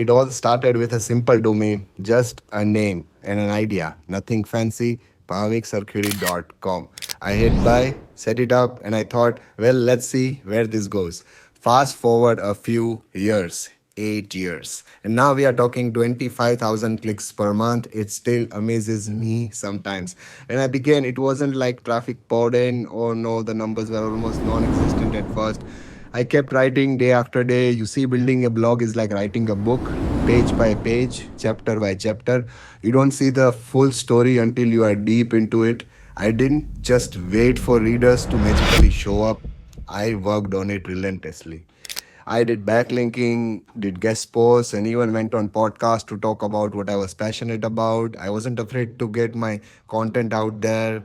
It all started with a simple domain, just a name and an idea, nothing fancy, bhaviksarkhedi.com. I hit buy, set it up, and I thought, well, let's see where this goes. Fast forward a few years, 8 years. And now we are talking 25,000 clicks per month. It still amazes me sometimes. When I began, it wasn't like traffic poured in, or no, the numbers were almost non existent at first. I kept writing day after day. You see, building a blog is like writing a book, page by page, chapter by chapter. You don't see the full story until you are deep into it. I didn't just wait for readers to magically show up, I worked on it relentlessly. I did backlinking, did guest posts, and even went on podcasts to talk about what I was passionate about. I wasn't afraid to get my content out there.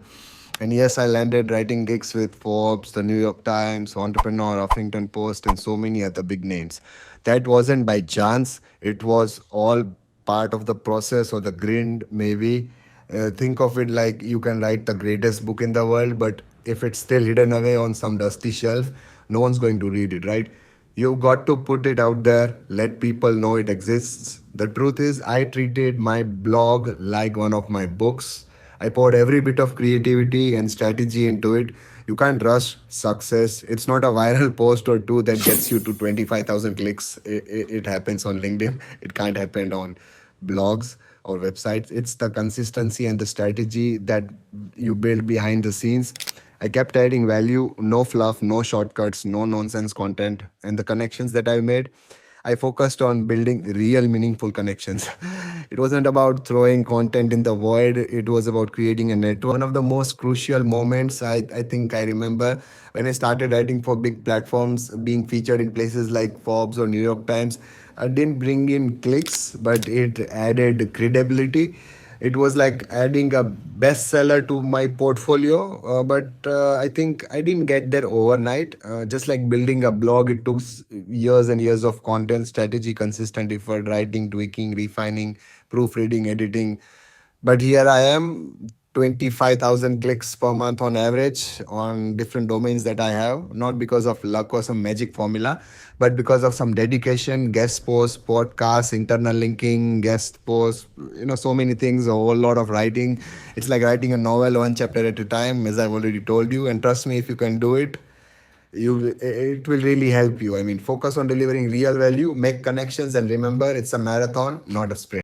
And yes, I landed writing gigs with Forbes, the New York Times, Entrepreneur, Huffington Post, and so many other big names. That wasn't by chance, it was all part of the process or the grind, maybe. Think of it like you can write the greatest book in the world, but if it's still hidden away on some dusty shelf, no one's going to read it, right? You got to put it out there, let people know it exists. The truth is, I treated my blog like one of my books. I poured every bit of creativity and strategy into it. You can't rush success. It's not a viral post or two that gets you to 25,000 clicks. It happens on LinkedIn. It can't happen on blogs or websites. It's the consistency and the strategy that you build behind the scenes. I kept adding value, no fluff, no shortcuts, no nonsense content. And the connections that I made, I focused on building real meaningful connections. It wasn't about throwing content in the void, it was about creating a network. One of the most crucial moments I think I remember when I started writing for big platforms, being featured in places like Forbes or New York Times. I didn't bring in clicks, but it added credibility. It was like adding a bestseller to my portfolio, but I think I didn't get there overnight. Just like building a blog, it took years and years of content strategy, consistent effort, writing, tweaking, refining, proofreading, editing. But here I am, 25,000 clicks per month on average on different domains that I have, not because of luck or some magic formula, but because of some dedication, guest posts, podcasts, internal linking, guest posts, so many things, a whole lot of writing. It's like writing a novel one chapter at a time, as I've already told you. And trust me, if you can do it, it will really help you. I mean, focus on delivering real value, make connections, and remember, it's a marathon, not a sprint.